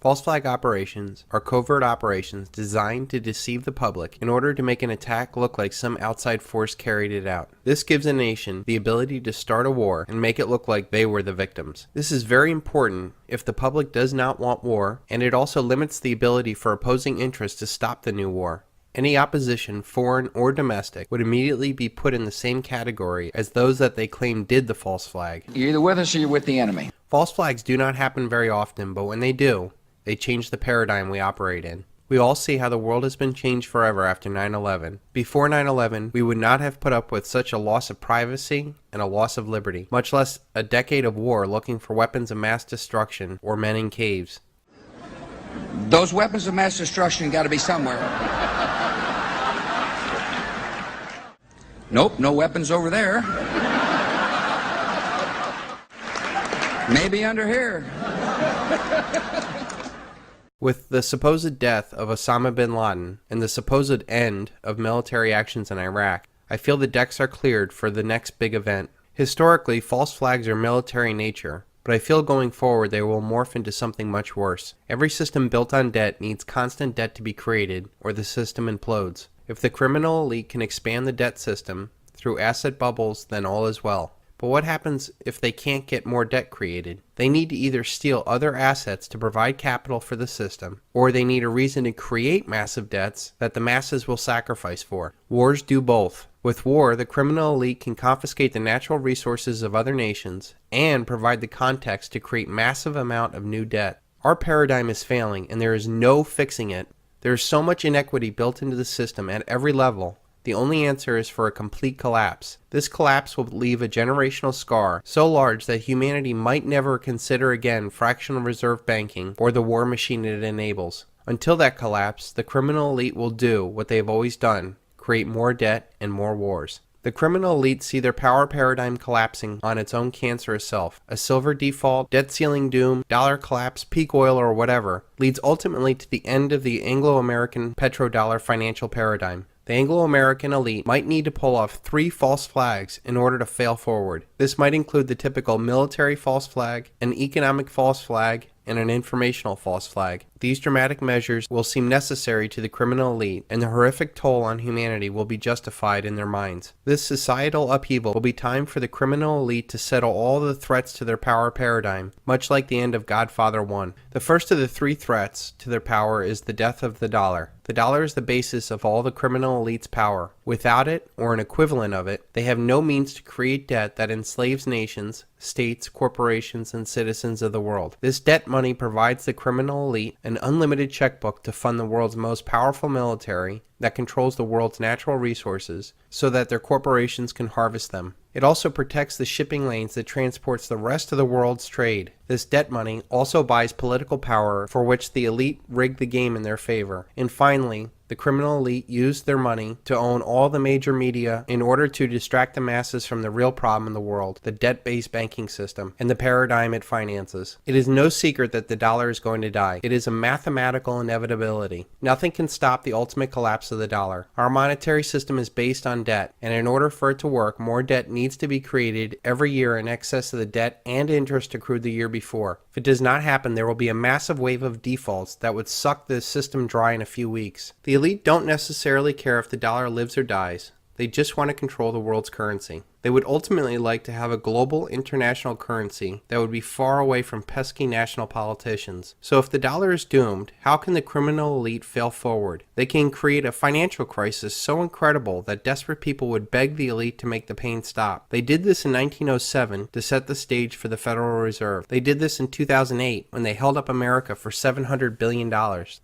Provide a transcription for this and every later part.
False flag operations are covert operations designed to deceive the public in order to make an attack look like some outside force carried it out. This gives a nation the ability to start a war and make it look like they were the victims. This is very important if the public does not want war, and it also limits the ability for opposing interests to stop the new war. Any opposition, foreign or domestic, would immediately be put in the same category as those that they claim did the false flag. You're either with us or you're with the enemy. False flags do not happen very often, but when they do, they change the paradigm we operate in. We all see how the world has been changed forever after 9/11. Before 9/11, we would not have put up with such a loss of privacy and a loss of liberty, much less a decade of war looking for weapons of mass destruction or men in caves. Those weapons of mass destruction got to be somewhere. Nope, no weapons over there. Maybe under here. With the supposed death of Osama bin Laden and the supposed end of military actions in Iraq, I feel the decks are cleared for the next big event. Historically, false flags are military in nature, but I feel going forward they will morph into something much worse. Every system built on debt needs constant debt to be created, or the system implodes. If the criminal elite can expand the debt system through asset bubbles, then all is well. But what happens if they can't get more debt created? They need to either steal other assets to provide capital for the system, or they need a reason to create massive debts that the masses will sacrifice for. Wars do both. With war, the criminal elite can confiscate the natural resources of other nations and provide the context to create massive amount of new debt. Our paradigm is failing, and there is no fixing it. There is so much inequity built into the system at every level. The only answer is for a complete collapse. This collapse will leave a generational scar so large that humanity might never consider again fractional reserve banking or the war machine it enables. Until that collapse, the criminal elite will do what they have always done: create more debt and more wars. The criminal elite see their power paradigm collapsing on its own cancerous self. A silver default, debt ceiling doom, dollar collapse, peak oil, or whatever leads ultimately to the end of the Anglo-American petrodollar financial paradigm. The Anglo-American elite might need to pull off 3 false flags in order to fail forward. This might include the typical military false flag, an economic false flag, and an informational false flag. These dramatic measures will seem necessary to the criminal elite, and the horrific toll on humanity will be justified in their minds. This societal upheaval will be time for the criminal elite to settle all the threats to their power paradigm, much like the end of Godfather 1. The first of the 3 threats to their power is the death of the dollar. The dollar is the basis of all the criminal elite's power. Without it, or an equivalent of it, they have no means to create debt that enslaves nations, states, corporations, and citizens of the world. This debt money provides the criminal elite an unlimited checkbook to fund the world's most powerful military that controls the world's natural resources so that their corporations can harvest them. It also protects the shipping lanes that transports the rest of the world's trade. This debt money also buys political power for which the elite rig the game in their favor. And finally, the criminal elite used their money to own all the major media in order to distract the masses from the real problem in the world, the debt-based banking system, and the paradigm it finances. It is no secret that the dollar is going to die. It is a mathematical inevitability. Nothing can stop the ultimate collapse of the dollar. Our monetary system is based on debt, and in order for it to work, more debt needs to be created every year in excess of the debt and interest accrued the year before. If it does not happen, there will be a massive wave of defaults that would suck the system dry in a few weeks. The elite don't necessarily care if the dollar lives or dies. They just want to control the world's currency. They would ultimately like to have a global international currency that would be far away from pesky national politicians. So if the dollar is doomed, how can the criminal elite fail forward? They can create a financial crisis so incredible that desperate people would beg the elite to make the pain stop. They did this in 1907 to set the stage for the Federal Reserve. They did this in 2008 when they held up America for $700 billion.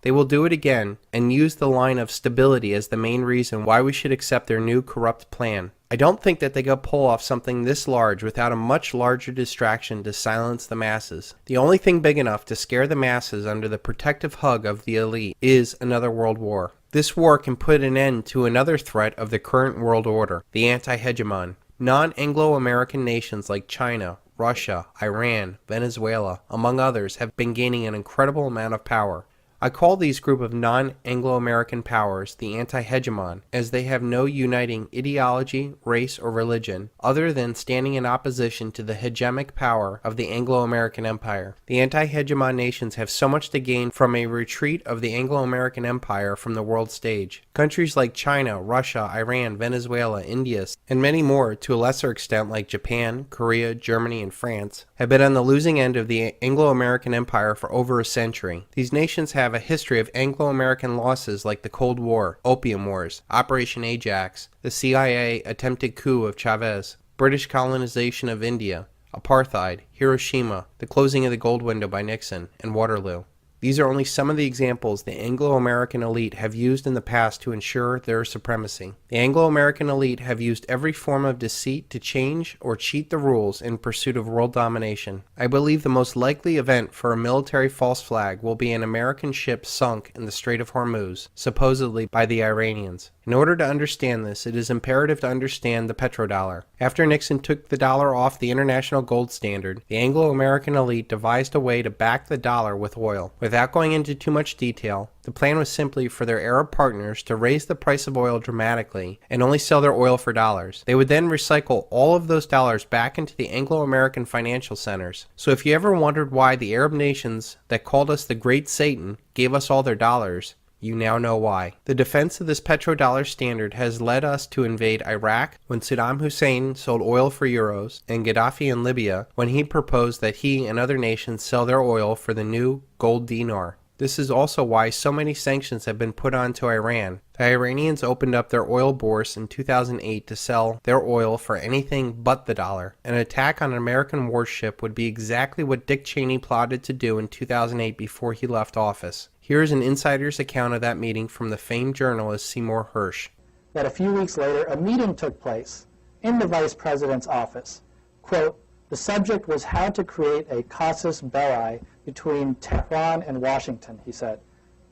They will do it again and use the line of stability as the main reason why we should accept their new corrupt plan. I don't think that they could pull off something this large without a much larger distraction to silence the masses. The only thing big enough to scare the masses under the protective hug of the elite is another world war. This war can put an end to another threat of the current world order, the anti-hegemon. Non-Anglo-American nations like China, Russia, Iran, Venezuela, among others, have been gaining an incredible amount of power. I call these group of non-Anglo-American powers the anti-hegemon, as they have no uniting ideology, race, or religion, other than standing in opposition to the hegemonic power of the Anglo-American Empire. The anti-hegemon nations have so much to gain from a retreat of the Anglo-American Empire from the world stage. Countries like China, Russia, Iran, Venezuela, India, and many more, to a lesser extent like Japan, Korea, Germany, and France, have been on the losing end of the Anglo-American Empire for over a century. These nations have a history of Anglo-American losses like the Cold War, Opium Wars, Operation Ajax, the CIA attempted coup of Chavez, British colonization of India, apartheid, Hiroshima, the closing of the gold window by Nixon, and Waterloo. These are only some of the examples the Anglo-American elite have used in the past to ensure their supremacy. The Anglo-American elite have used every form of deceit to change or cheat the rules in pursuit of world domination. I believe the most likely event for a military false flag will be an American ship sunk in the Strait of Hormuz, supposedly by the Iranians. In order to understand this, it is imperative to understand the petrodollar. After Nixon took the dollar off the international gold standard, the Anglo-American elite devised a way to back the dollar with oil. Without going into too much detail, the plan was simply for their Arab partners to raise the price of oil dramatically and only sell their oil for dollars. They would then recycle all of those dollars back into the Anglo-American financial centers. So if you ever wondered why the Arab nations that called us the Great Satan gave us all their dollars, you now know why. The defense of this petrodollar standard has led us to invade Iraq when Saddam Hussein sold oil for euros, and Gaddafi in Libya when he proposed that he and other nations sell their oil for the new gold dinar. This is also why so many sanctions have been put onto Iran. The Iranians opened up their oil bourse in 2008 to sell their oil for anything but the dollar. An attack on an American warship would be exactly what Dick Cheney plotted to do in 2008 before he left office. Here is an insider's account of that meeting from the famed journalist Seymour Hersh. That a few weeks later, a meeting took place in the vice president's office. Quote, the subject was how to create a casus belli between Tehran and Washington, he said.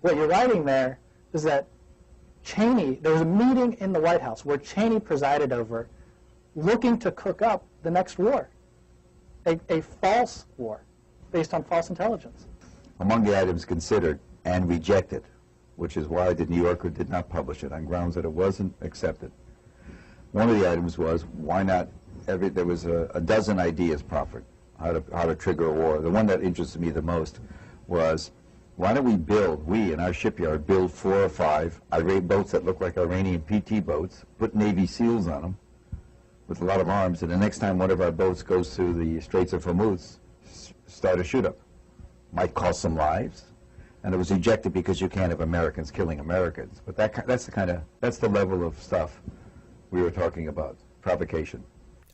What you're writing there is that Cheney, there was a meeting in the White House where Cheney presided over, looking to cook up the next war, a false war based on false intelligence. Among the items considered and rejected, which is why the New Yorker did not publish it, on grounds that it wasn't accepted. One of the items was, why not, there was a dozen ideas proffered, how to trigger a war. The one that interested me the most was, why don't we in our shipyard, build 4 or 5 boats that look like Iranian PT boats, put Navy SEALs on them with a lot of arms, and the next time one of our boats goes through the Straits of Hormuz, start a shoot-up. Might cost some lives. And it was rejected because you can't have Americans killing Americans. But that's the level of stuff we were talking about, provocation.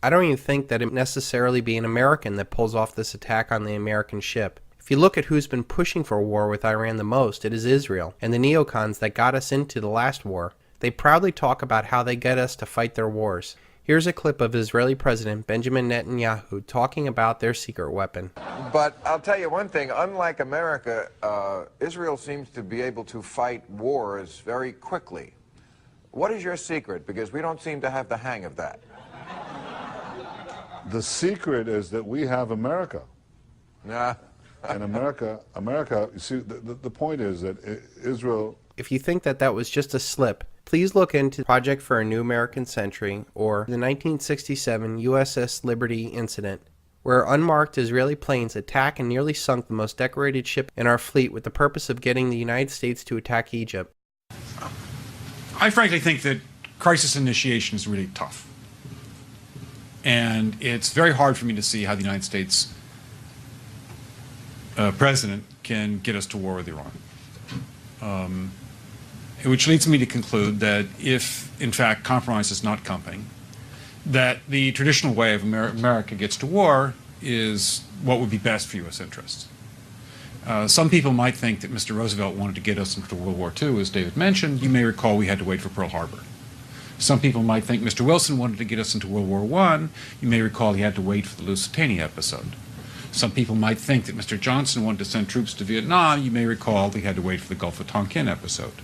I don't even think that it would necessarily be an American that pulls off this attack on the American ship. If you look at who's been pushing for a war with Iran the most, it is Israel, and the neocons that got us into the last war. They proudly talk about how they get us to fight their wars. Here's a clip of Israeli President Benjamin Netanyahu talking about their secret weapon. But I'll tell you one thing, unlike America, Israel seems to be able to fight wars very quickly. What is your secret? Because we don't seem to have the hang of that. The secret is that we have America. Nah. And America, you see, the point is that Israel... If you think that that was just a slip, please look into Project for a New American Century or the 1967 USS Liberty incident, where unmarked Israeli planes attacked and nearly sunk the most decorated ship in our fleet with the purpose of getting the United States to attack Egypt. I frankly think that crisis initiation is really tough. And it's very hard for me to see how the United States president can get us to war with Iran. Which leads me to conclude that if, in fact, compromise is not coming, that the traditional way of America gets to war is what would be best for U.S. interests. Some people might think that Mr. Roosevelt wanted to get us into World War II, as David mentioned. You may recall we had to wait for Pearl Harbor. Some people might think Mr. Wilson wanted to get us into World War I. You may recall he had to wait for the Lusitania episode. Some people might think that Mr. Johnson wanted to send troops to Vietnam. You may recall he had to wait for the Gulf of Tonkin episode.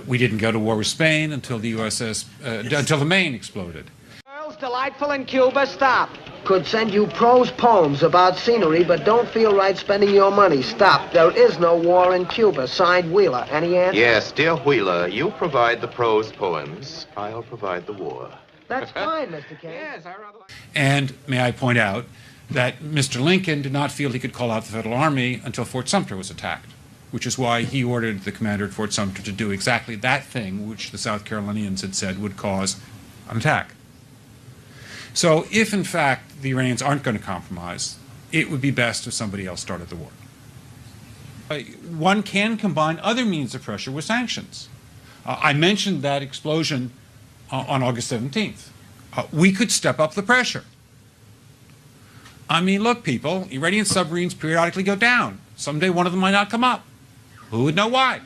We didn't go to war with Spain until the USS, until the Maine exploded. Girls delightful in Cuba, stop. could send you prose poems about scenery, but don't feel right spending your money. Stop. There is no war in Cuba. Signed, Wheeler. Any answer? Yes, dear Wheeler, you provide the prose poems. I'll provide the war. That's fine, Mr. Kane. Yes, I rather like... And may I point out that Mr. Lincoln did not feel he could call out the Federal Army until Fort Sumter was attacked, which is why he ordered the commander at Fort Sumter to do exactly that thing which the South Carolinians had said would cause an attack. So if, in fact, the Iranians aren't going to compromise, it would be best if somebody else started the war. One can combine other means of pressure with sanctions. I mentioned that explosion on August 17th. We could step up the pressure. I mean, look, people, Iranian submarines periodically go down. Someday one of them might not come up. Who would know why?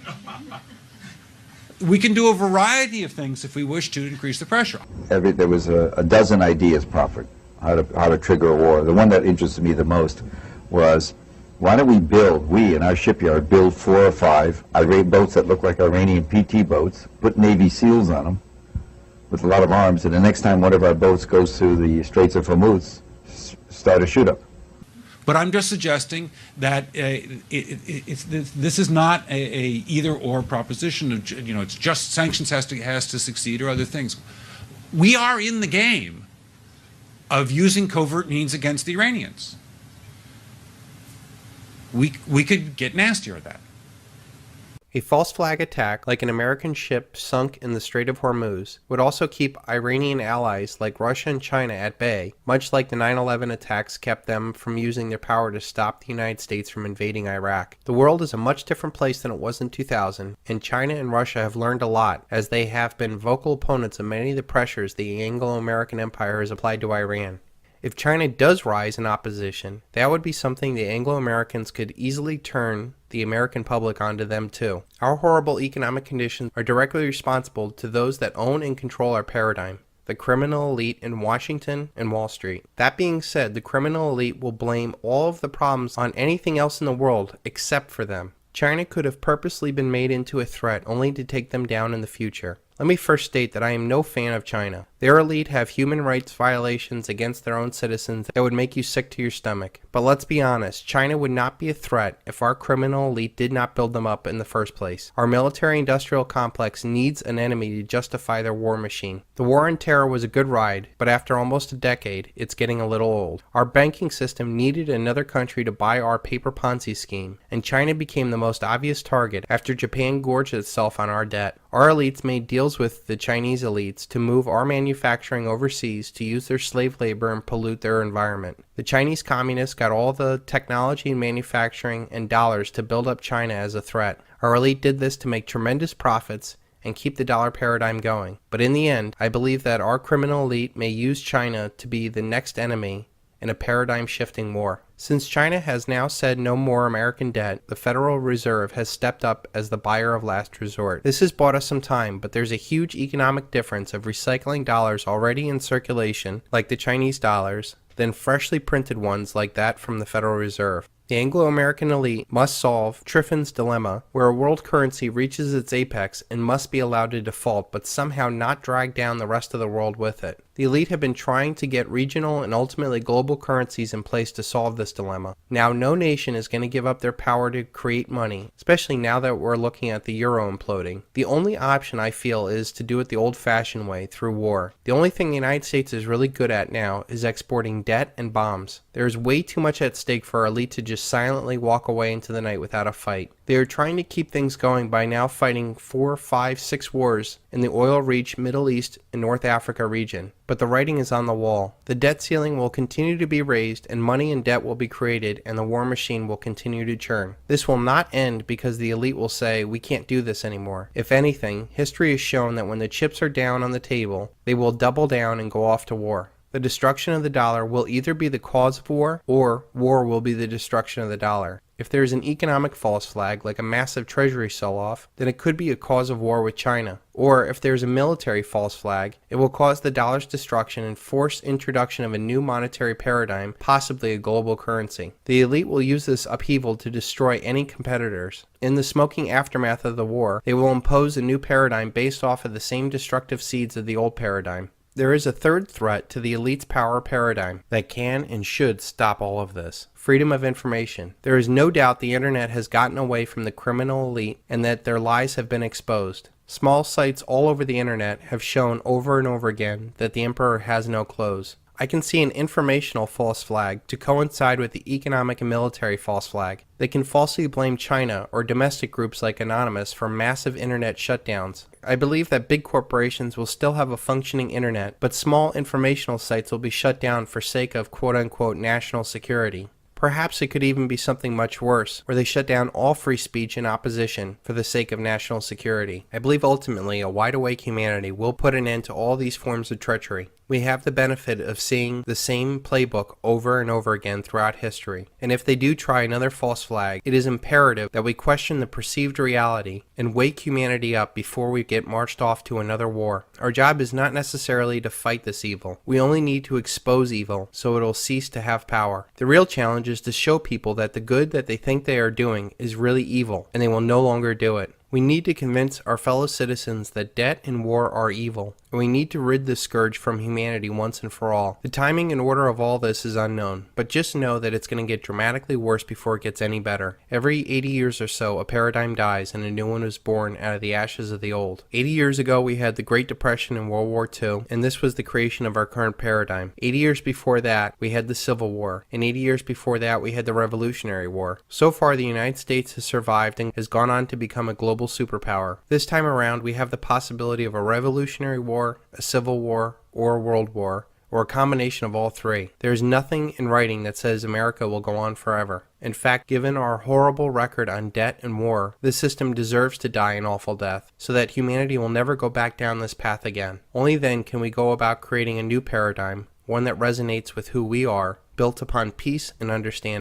We can do a variety of things if we wish to increase the pressure. There was a dozen ideas proffered how to trigger a war. The one that interested me the most was, why don't we in our shipyard build 4 or 5 boats that look like Iranian PT boats, put Navy SEALs on them with a lot of arms, and the next time one of our boats goes through the Straits of Hormuz, start a shoot-up. But I'm just suggesting that this is not a either-or proposition. It's just sanctions has to succeed or other things. We are in the game of using covert means against the Iranians. We could get nastier at that. A false flag attack, like an American ship sunk in the Strait of Hormuz, would also keep Iranian allies like Russia and China at bay, much like the 9/11 attacks kept them from using their power to stop the United States from invading Iraq. The world is a much different place than it was in 2000, and China and Russia have learned a lot, as they have been vocal opponents of many of the pressures the Anglo-American Empire has applied to Iran. If China does rise in opposition, that would be something the Anglo-Americans could easily turn the American public onto them too. Our horrible economic conditions are directly responsible to those that own and control our paradigm, the criminal elite in Washington and Wall Street. That being said, the criminal elite will blame all of the problems on anything else in the world except for them. China could have purposely been made into a threat only to take them down in the future. Let me first state that I am no fan of China. Their elite have human rights violations against their own citizens that would make you sick to your stomach. But let's be honest, China would not be a threat if our criminal elite did not build them up in the first place. Our military-industrial complex needs an enemy to justify their war machine. The war on terror was a good ride, but after almost a decade, it's getting a little old. Our banking system needed another country to buy our paper Ponzi scheme, and China became the most obvious target after Japan gorged itself on our debt. Our elites made deals with the Chinese elites to move our manufacturing overseas to use their slave labor and pollute their environment. The Chinese communists got all the technology and manufacturing and dollars to build up China as a threat. Our elite did this to make tremendous profits and keep the dollar paradigm going. But in the end, I believe that our criminal elite may use China to be the next enemy in a paradigm-shifting war. Since China has now said no more American debt, the Federal Reserve has stepped up as the buyer of last resort. This has bought us some time, but there's a huge economic difference of recycling dollars already in circulation, like the Chinese dollars, than freshly printed ones like that from the Federal Reserve. The Anglo-American elite must solve Triffin's dilemma, where a world currency reaches its apex and must be allowed to default, but somehow not drag down the rest of the world with it. The elite have been trying to get regional and ultimately global currencies in place to solve this dilemma. Now, no nation is going to give up their power to create money, especially now that we're looking at the euro imploding. The only option, I feel, is to do it the old-fashioned way, through war. The only thing the United States is really good at now is exporting debt and bombs. There is way too much at stake for our elite to just silently walk away into the night without a fight. They are trying to keep things going by now fighting 4, 5, 6 wars in the oil-rich Middle East and North Africa region. But the writing is on the wall. The debt ceiling will continue to be raised, and money and debt will be created, and the war machine will continue to churn. This will not end because the elite will say, we can't do this anymore. If anything, history has shown that when the chips are down on the table, they will double down and go off to war. The destruction of the dollar will either be the cause of war, or war will be the destruction of the dollar. If there is an economic false flag, like a massive treasury sell-off, then it could be a cause of war with China. Or if there is a military false flag, it will cause the dollar's destruction and force introduction of a new monetary paradigm, possibly a global currency. The elite will use this upheaval to destroy any competitors. In the smoking aftermath of the war, they will impose a new paradigm based off of the same destructive seeds of the old paradigm. There is a third threat to the elite's power paradigm that can and should stop all of this. Freedom of information. There is no doubt the internet has gotten away from the criminal elite and that their lies have been exposed. Small sites all over the internet have shown over and over again that the emperor has no clothes. I can see an informational false flag to coincide with the economic and military false flag. They can falsely blame China or domestic groups like Anonymous for massive internet shutdowns. I believe that big corporations will still have a functioning internet, but small informational sites will be shut down for sake of quote-unquote national security. Perhaps it could even be something much worse, where they shut down all free speech and opposition for the sake of national security. I believe ultimately a wide-awake humanity will put an end to all these forms of treachery. We have the benefit of seeing the same playbook over and over again throughout history, and if they do try another false flag, it is imperative that we question the perceived reality and wake humanity up before we get marched off to another war. Our job is not necessarily to fight this evil. We only need to expose evil so it'll cease to have power. The real challenge is to show people that the good that they think they are doing is really evil, and they will no longer do it. We need to convince our fellow citizens that debt and war are evil, and we need to rid this scourge from humanity once and for all. The timing and order of all this is unknown, but just know that it's going to get dramatically worse before it gets any better. Every 80 years or so, a paradigm dies and a new one is born out of the ashes of the old. 80 years ago, we had the Great Depression and World War II, and this was the creation of our current paradigm. 80 years before that, we had the Civil War, and 80 years before that, we had the Revolutionary War. So far, the United States has survived and has gone on to become a global superpower. This time around, we have the possibility of a Revolutionary War, a Civil War, or a World War, or a combination of all three. There is nothing in writing that says America will go on forever. In fact, given our horrible record on debt and war, this system deserves to die an awful death, so that humanity will never go back down this path again. Only then can we go about creating a new paradigm, one that resonates with who we are, built upon peace and understanding.